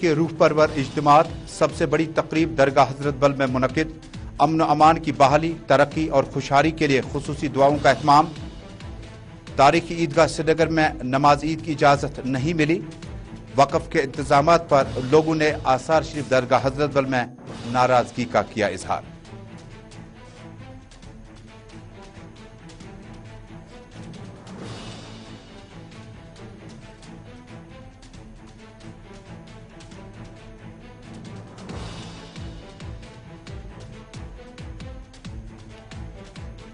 کے روح پرور اجتماعات سب سے بڑی تقریب درگاہ حضرت بل میں منعقد، امن و امان کی بحالی، ترقی اور خوشحالی کے لیے خصوصی دعاؤں کا اہتمام۔ تاریخی عیدگاہ سری نگر میں نماز عید کی اجازت نہیں ملی، وقف کے انتظامات پر لوگوں نے آثار شریف درگاہ حضرت بل میں ناراضگی کا کیا اظہار۔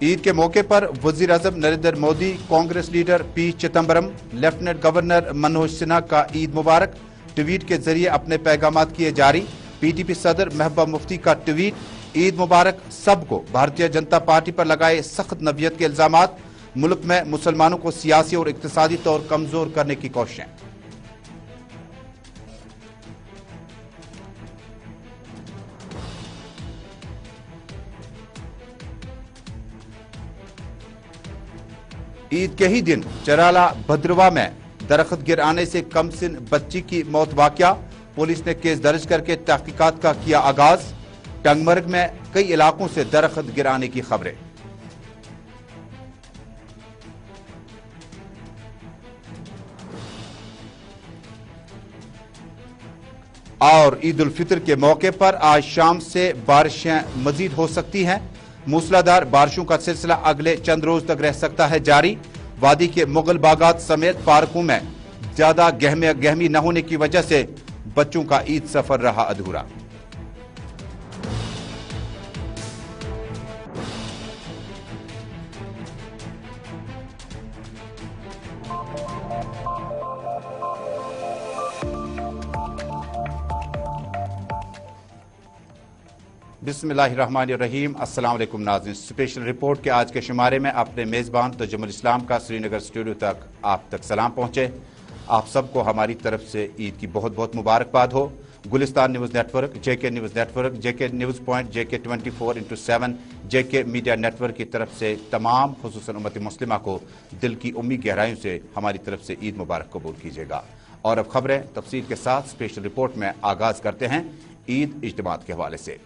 عید کے موقع پر وزیر اعظم نریندر مودی، کانگریس لیڈر پی چدمبرم، لیفٹیننٹ گورنر منوج سنہا کا عید مبارک ٹویٹ کے ذریعے اپنے پیغامات کیے جاری۔ پی ڈی پی صدر محبوبہ مفتی کا ٹویٹ، عید مبارک سب کو۔ بھارتیہ جنتا پارٹی پر لگائے سخت نوعیت کے الزامات، ملک میں مسلمانوں کو سیاسی اور اقتصادی طور کمزور کرنے کی کوششیں۔ عید کے ہی دن چرالہ بھدرواہ میں درخت گر آنے سے کم سن بچی کی موت واقعہ، پولیس نے کیس درج کر کے تحقیقات کا کیا آغاز۔ ٹنگمرگ میں کئی علاقوں سے درخت گر آنے کی خبریں۔ اور عید الفطر کے موقع پر آج شام سے بارشیں مزید ہو سکتی ہیں، موسلادھار بارشوں کا سلسلہ اگلے چند روز تک رہ سکتا ہے جاری۔ وادی کے مغل باغات سمیت پارکوں میں زیادہ گہمی نہ ہونے کی وجہ سے بچوں کا عید سفر رہا ادھورا۔ بسم اللہ الرحمن الرحیم، السلام علیکم ناظرین۔ اسپیشل رپورٹ کے آج کے شمارے میں اپنے میزبان ترجمہ الاسلام کا سری نگر اسٹوڈیو تک آپ تک سلام پہنچے۔ آپ سب کو ہماری طرف سے عید کی بہت بہت مبارکباد ہو۔ گلستان نیوز نیٹ ورک، جے کے نیوز نیٹ ورک، جے کے نیوز پوائنٹ، جے کے 24x7، جے کے میڈیا نیٹ ورک کی طرف سے تمام خصوصاً امت مسلمہ کو دل کی امی گہرائیوں سے ہماری طرف سے عید مبارک قبول کیجیے گا۔ اور اب خبریں تفصیل کے ساتھ اسپیشل رپورٹ میں آغاز کرتے ہیں عید اجتماعات کے حوالے سے۔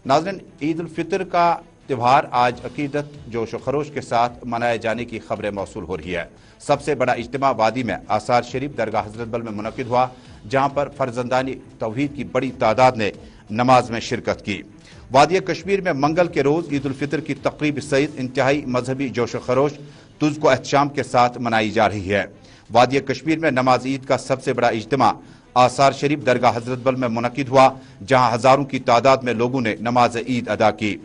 ناظرین، عید الفطر کا تہوار آج عقیدت، جوش و خروش کے ساتھ منائے جانے کی خبریں موصول ہو رہی ہے۔ سب سے بڑا اجتماع وادی میں آثار شریف درگاہ حضرت بل میں منعقد ہوا، جہاں پر فرزندانی توحید کی بڑی تعداد نے نماز میں شرکت کی۔ وادی کشمیر میں منگل کے روز عید الفطر کی تقریب سعید انتہائی مذہبی جوش و خروش، تزک و احتشام کے ساتھ منائی جا رہی ہے۔ وادی کشمیر میں نماز عید کا سب سے بڑا اجتماع آثار شریف درگاہ حضرت بل میں منعقد ہوا، جہاں ہزاروں کی تعداد میں لوگوں نے نماز عید ادا کی۔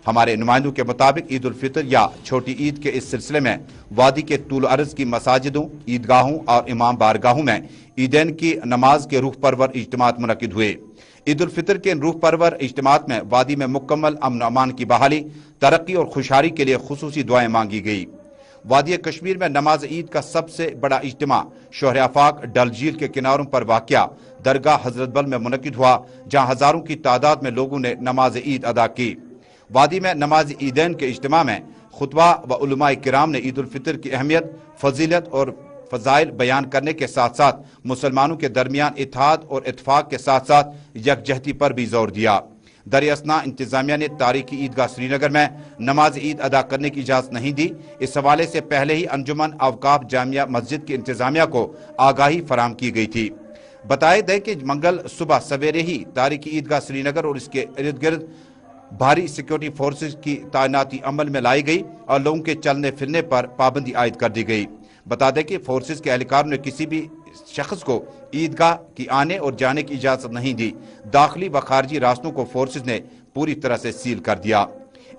ہمارے نمائندوں کے مطابق عید الفطر یا چھوٹی عید کے اس سلسلے میں وادی کے طول و عرض کی مساجدوں، عیدگاہوں اور امام بارگاہوں میں عیدین کی نماز کے روح پرور اجتماعات منعقد ہوئے۔ عید الفطر کے ان روح پرور اجتماعات میں وادی میں مکمل امن و امان کی بحالی، ترقی اور خوشحالی کے لیے خصوصی دعائیں مانگی گئی۔ وادی کشمیر میں نماز عید کا سب سے بڑا اجتماع شوہر آفاق ڈل جھیل کے کناروں پر واقع درگاہ حضرت بل میں منعقد ہوا، جہاں ہزاروں کی تعداد میں لوگوں نے نماز عید ادا کی۔ وادی میں نماز عیدین کے اجتماع میں خطبہ و علماء کرام نے عید الفطر کی اہمیت، فضیلت اور فضائل بیان کرنے کے ساتھ ساتھ مسلمانوں کے درمیان اتحاد اور اتفاق کے ساتھ ساتھ یکجہتی پر بھی زور دیا۔ در اثنا انتظامیہ نے تاریخی عیدگاہ سری نگر میں نماز عید ادا کرنے کی اجازت نہیں دی۔ اس حوالے سے پہلے ہی انجمن اوقاف جامعہ مسجد کی انتظامیہ کو آگاہی فراہم کی گئی تھی۔ بتایا دے کہ منگل صبح سویرے ہی تاریخی عیدگاہ سری نگر اور اس کے ارد گرد بھاری سیکیورٹی فورسز کی تعیناتی عمل میں لائی گئی اور لوگوں کے چلنے پھرنے پر پابندی عائد کر دی گئی۔ بتا دیں کہ فورسز کے اہلکاروں نے کسی بھی شخص کو عیدگاہ کی آنے اور جانے کی اجازت نہیں دی۔ داخلی و خارجی راستوں کو فورسز نے پوری طرح سے سیل کر دیا۔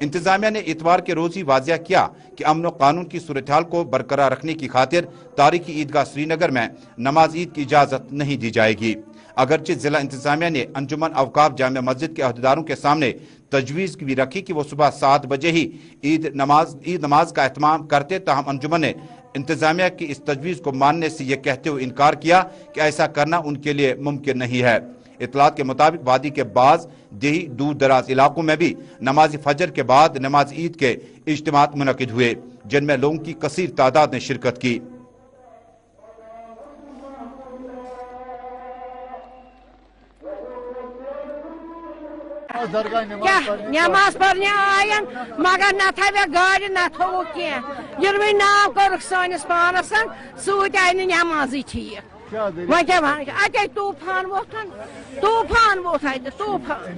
انتظامیہ نے اتوار کے روز ہی واضح کیا کہ امن و قانون کی صورتحال کو برقرار رکھنے کی خاطر تاریخی عیدگاہ سری نگر میں نماز عید کی اجازت نہیں دی جائے گی۔ اگرچہ ضلع انتظامیہ نے انجمن اوقاف جامع مسجد کے عہدیداروں کے سامنے تجویز بھی رکھی کہ وہ صبح 7 بجے ہی عید نماز کا اہتمام کرتے، تاہم انجمن نے انتظامیہ کی اس تجویز کو ماننے سے یہ کہتے ہوئے انکار کیا کہ ایسا کرنا ان کے لیے ممکن نہیں ہے۔ اطلاعات کے مطابق وادی کے بعض دیہی دور دراز علاقوں میں بھی نماز فجر کے بعد نماز عید کے اجتماعات منعقد ہوئے، جن میں لوگوں کی کثیر تعداد نے شرکت کی۔ کیا نماز پرنے آین مگر نہ تھوے گاڑی نہ تھو کی یلوے ناو کرک سانس پانس سوت آئی نمازی ٹھیک وہ کیا اتے طوفان ووتھن طوفان ووت اتہ طوفان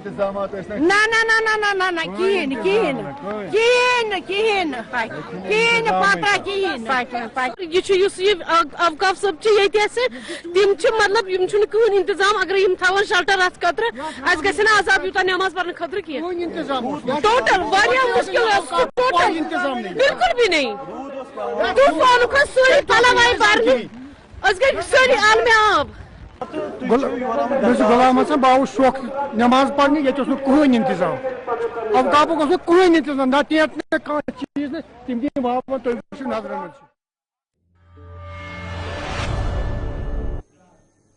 نہ کہین کہین کہین کہین کہین پتہ کہین یہ اوقاف صٲب یہ تم مطلب کہین انتظام اگر تھوان شلٹر ات خطر اس گھن عذاب یوتہ نماز پڑھنے خطر کی ٹوٹل مشکل بالکل بھی نہیں طوفان سوری پلو برنے ساری عالم آب غلام حسن بہ شوق نماز پڑھنے یہ کہین انتظام اوقافک کہین انتظام نہ ٹینٹ نہ کھانا چیز تم دن واپس تھی نظر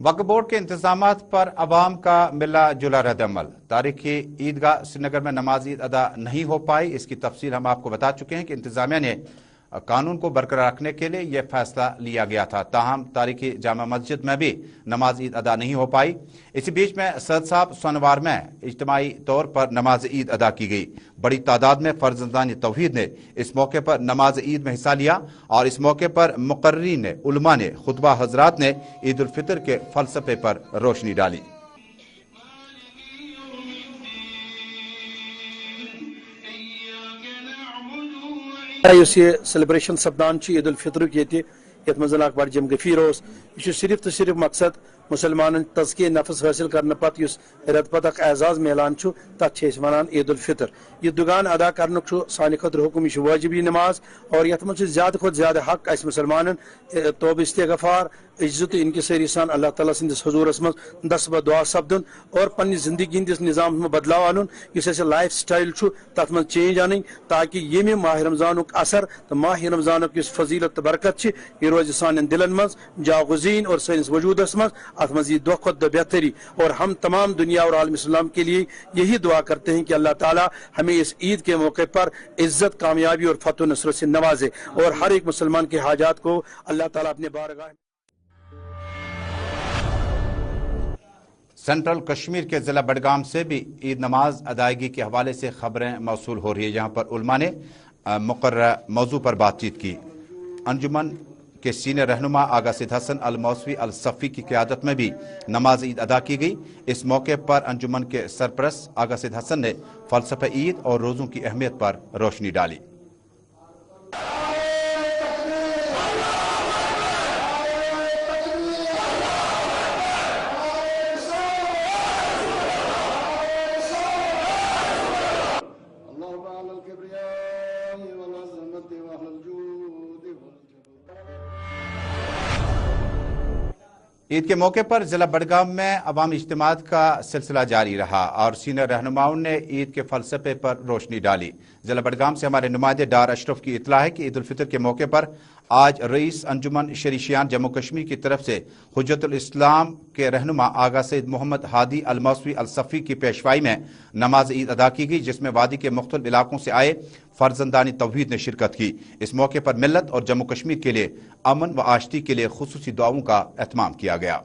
وقف بورڈ کے انتظامات پر عوام کا ملا جلا رد عمل تاریخی عیدگاہ سری نگر میں نماز عید ادا نہیں ہو پائی اس کی تفصیل ہم آپ کو بتا چکے ہیں کہ انتظامیہ نے قانون کو برقرار رکھنے کے لیے یہ فیصلہ لیا گیا تھا تاہم تاریخی جامع مسجد میں بھی نماز عید ادا نہیں ہو پائی اسی بیچ میں صدر صاحب سونوار میں اجتماعی طور پر نماز عید ادا کی گئی بڑی تعداد میں فرزندان توحید نے اس موقع پر نماز عید میں حصہ لیا اور اس موقع پر مقررین علماء نے خطبہ حضرات نے عید الفطر کے فلسفے پر روشنی ڈالی اس یہ سیلیبریشن سپدان عید الفطر یت مز بڑ جم گفیر یہ صرف تو صرف مقصد مسلمان تزکیہ نفس حاصل کرنے پتہ اس رت پتہ اعزاز میلان تک ونان عید الفطر یہ دگان ادا کرنے سانہ خطر حکم یہ واجبی نماز اور یت من زیادہ کھت زیادہ حق اس مسلمان توبہ استغفار عزت انکساری سان اللہ تعالیٰ سندس حضورس مز دس بہ دعا سپدن اور پنہ زندگی ہندس نظام میں بدلاو ان اس لائف سٹائل تر من چینج ان تاکہ یہ ماہ رمضان اثر تو ماہ رمضان اس فضیلت برکت یہ روز سان دلن مز جاگزین اور سنس وجودس مز ات مز یہ دہ کھت دہ بہتری اور ہم تمام دنیا اور عالم اسلام کے لیے یہی دعا کرتے ہیں کہ اللہ تعالیٰ ہمیں اس عید کے موقع پر عزت کامیابی اور فتح و نصرت سے نوازے اور ہر ایک مسلمان کے حاجات کو اللہ تعالیٰ اپنے بارگاہ سینٹرل کشمیر کے ضلع بڈگام سے بھی عید نماز ادائیگی کے حوالے سے خبریں موصول ہو رہی ہیں جہاں پر علماء نے مقررہ موضوع پر بات چیت کی انجمن کے سینئر رہنما آغا سید حسن الموسوی الصفی کی قیادت میں بھی نماز عید ادا کی گئی اس موقع پر انجمن کے سرپرست آغا سید حسن نے فلسفہ عید اور روزوں کی اہمیت پر روشنی ڈالی عید کے موقع پر ضلع بڈگام میں عوامی اجتماعات کا سلسلہ جاری رہا اور سینئر رہنماؤں نے عید کے فلسفے پر روشنی ڈالی ضلع بڈگام سے ہمارے نمائندے ڈار اشرف کی اطلاع ہے کہ عید الفطر کے موقع پر آج رئیس انجمن شریشیان جموں کشمیر کی طرف سے حجت الاسلام کے رہنما آغا سید محمد ہادی الموسوی الصفی کی پیشوائی میں نماز عید ادا کی گئی جس میں وادی کے مختلف علاقوں سے آئے فرزندان توحید نے شرکت کی اس موقع پر ملت اور جموں کشمیر کے لیے امن و آشتی کے لیے خصوصی دعاؤں کا اہتمام کیا گیا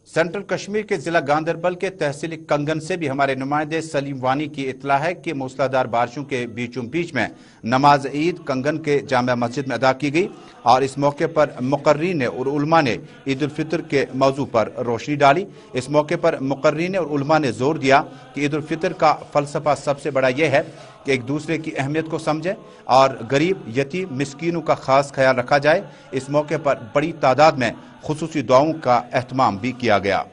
سینٹرل کشمیر کے ضلع گاندربل کے تحصیل کنگن سے بھی ہمارے نمائندے سلیم وانی کی اطلاع ہے کہ موسلادھار بارشوں کے بیچوں بیچ میں نماز عید کنگن کے جامع مسجد میں ادا کی گئی اور اس موقع پر مقررین اور علماء نے عید الفطر کے موضوع پر روشنی ڈالی اس موقع پر مقررین اور علماء نے زور دیا کہ عید الفطر کا فلسفہ سب سے بڑا یہ ہے کہ ایک دوسرے کی اہمیت کو سمجھے اور غریب یتیم مسکینوں کا خاص خیال رکھا جائے اس موقع پر بڑی تعداد میں خصوصی دعاؤں کا اہتمام بھی کیا گیا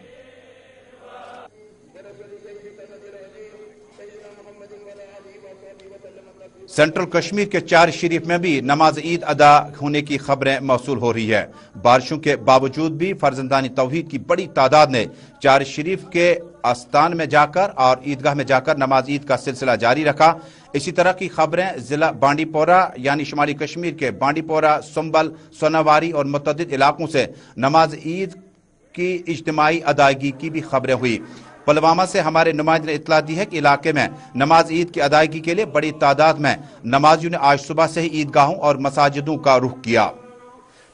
سینٹرل کشمیر کے چار شریف میں بھی نماز عید ادا ہونے کی خبریں موصول ہو رہی ہے بارشوں کے باوجود بھی فرزندان توحید کی بڑی تعداد نے چار شریف کے آستان میں جا کر اور عیدگاہ میں جا کر نماز عید کا سلسلہ جاری رکھا اسی طرح کی خبریں ضلع بانڈی پورہ یعنی شمالی کشمیر کے بانڈی پورہ سنبل سوناواری اور متعدد علاقوں سے نماز عید کی اجتماعی ادائیگی کی بھی خبریں ہوئی پلوامہ سے ہمارے نمائندے نے اطلاع دی ہے کہ علاقے میں نماز عید کی ادائیگی کے لیے بڑی تعداد میں نمازیوں نے آج صبح سے ہی عیدگاہوں اور مساجدوں کا رخ کیا۔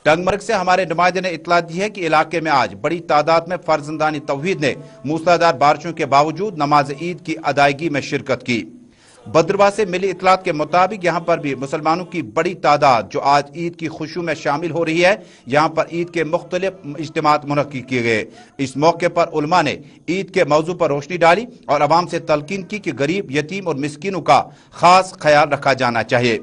ٹنگ مرگ سے ہمارے نمائندے نے اطلاع دی ہے کہ علاقے میں آج بڑی تعداد میں فرزندان توحید نے موسلادھار بارشوں کے باوجود نماز عید کی ادائیگی میں شرکت کی۔ بدرواہ سے ملی اطلاعات کے مطابق یہاں پر بھی مسلمانوں کی بڑی تعداد جو آج عید کی خوشیوں میں شامل ہو رہی ہے۔ یہاں پر عید کے مختلف اجتماعات منعقد کیے گئے۔ اس موقع پر علماء نے عید کے موضوع پر روشنی ڈالی اور عوام سے تلقین کی کہ غریب، یتیم اور مسکینوں کا خاص خیال رکھا جانا چاہیے۔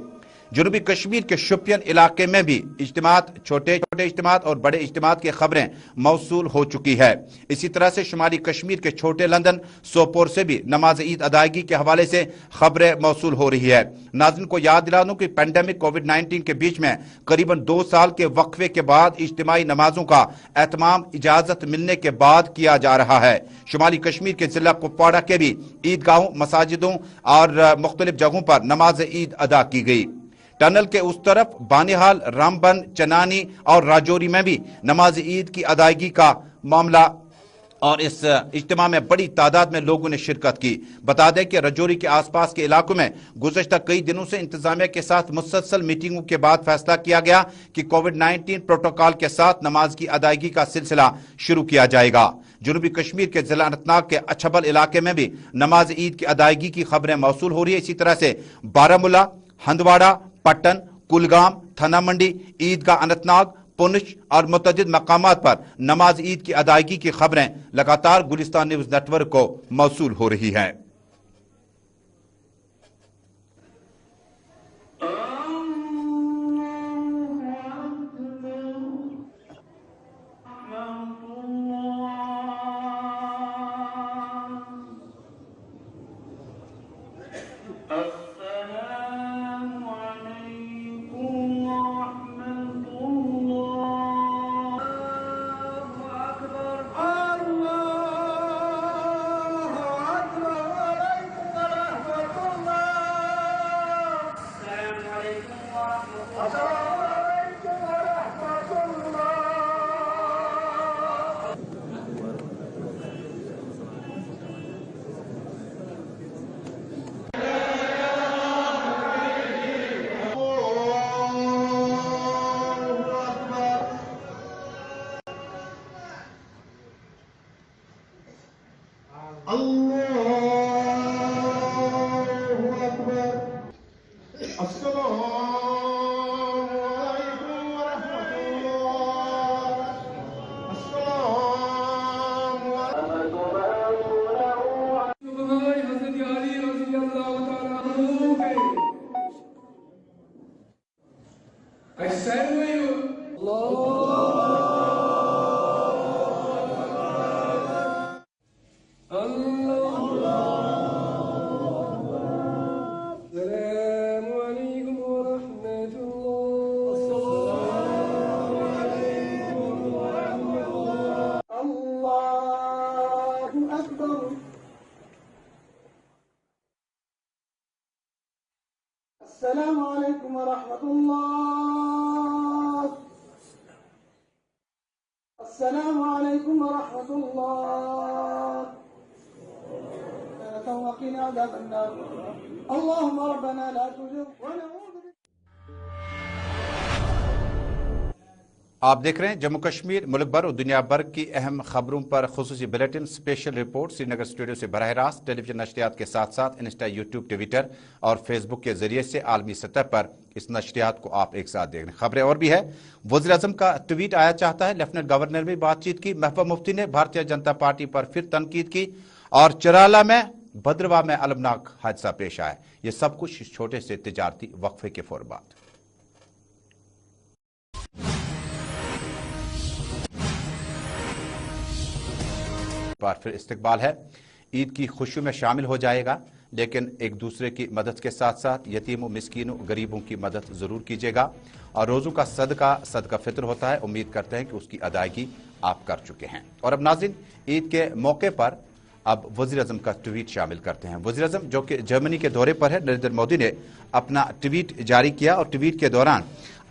جنوبی کشمیر کے شوپین علاقے میں بھی اجتماعات، چھوٹے اجتماعات اور بڑے اجتماعات کی خبریں موصول ہو چکی ہے۔ اسی طرح سے شمالی کشمیر کے چھوٹے لندن، سوپور سے بھی نماز عید ادائیگی کے حوالے سے خبریں موصول ہو رہی ہے۔ ناظرین کو یاد دلا دوں کہ پینڈیمک کووڈ-19 کے بیچ میں قریباً 2 سال کے وقفے کے بعد اجتماعی نمازوں کا اہتمام اجازت ملنے کے بعد کیا جا رہا ہے۔ شمالی کشمیر کے ضلع کپواڑہ کے بھی عیدگاہوں، مساجدوں اور مختلف جگہوں پر نماز عید ادا کی گئی۔ ٹنل کے اس طرف بانیہال، رامبن، چنانی اور راجوری میں بھی نماز عید کی ادائیگی کا معاملہ اور اس اجتماع میں بڑی تعداد میں لوگوں نے شرکت کی۔ بتا دیں کہ راجوری کے آس پاس کے علاقوں میں گزشتہ کئی دنوں سے انتظامیہ کے ساتھ مسلسل میٹنگوں کے بعد فیصلہ کیا گیا کہ کووڈ-19 پروٹوکال کے ساتھ نماز کی ادائیگی کا سلسلہ شروع کیا جائے گا۔ جنوبی کشمیر کے ضلع اننت ناگ کے اچھبل علاقے میں بھی نماز عید کی ادائیگی کی خبریں موصول ہو رہی ہے۔ اسی طرح سے بارہمولہ، ہندواڑہ، پٹن، کلگام، تھانہ منڈی، عیدگاہ اننت ناگ، پونچھ اور متعدد مقامات پر نماز عید کی ادائیگی کی خبریں لگاتار گلستان نیوز نیٹ ورک کو موصول ہو رہی ہیں۔ السلام علیکم ورحمۃ اللہ۔ السلام علیکم ورحمۃ اللہ۔ وقنا عذاب النار۔ اللهم ربنا لا تزغ ونعوذ بك۔ آپ دیکھ رہے ہیں جموں کشمیر، ملک بھر اور دنیا بھر کی اہم خبروں پر خصوصی بلیٹن اسپیشل رپورٹ سری نگر اسٹوڈیو سے براہ راست ٹیلی ویژن نشریات کے ساتھ ساتھ انسٹا، یوٹیوب، ٹویٹر اور فیس بک کے ذریعے سے عالمی سطح پر اس نشریات کو آپ ایک ساتھ دیکھ رہے ہیں۔ خبریں اور بھی ہے۔ وزیر اعظم کا ٹویٹ آیا چاہتا ہے، لیفٹننٹ گورنر نے بھی بات چیت کی۔ محبوبہ مفتی نے بھارتیہ جنتا پارٹی پر پھر تنقید کی اور چرالہ میں، بھدرواہ میں المناک حادثہ پیش آیا۔ یہ سب کچھ چھوٹے سے تجارتی وقفے کے فوراً بعد۔ پھر استقبال ہے، عید کی خوشیوں میں شامل ہو جائے گا، لیکن ایک دوسرے کی مدد کے ساتھ ساتھ یتیموں، مسکینوں، غریبوں کی مدد ضرور کیجیے گا۔ اور روزوں کا صدقہ فطر ہوتا ہے، امید کرتے ہیں کہ اس کی ادائیگی آپ کر چکے ہیں۔ اور اب ناظرین، عید کے موقع پر اب وزیر اعظم کا ٹویٹ شامل کرتے ہیں۔ وزیر اعظم جو کہ جرمنی کے دورے پر ہے، نریندر مودی نے اپنا ٹویٹ جاری کیا اور ٹویٹ کے دوران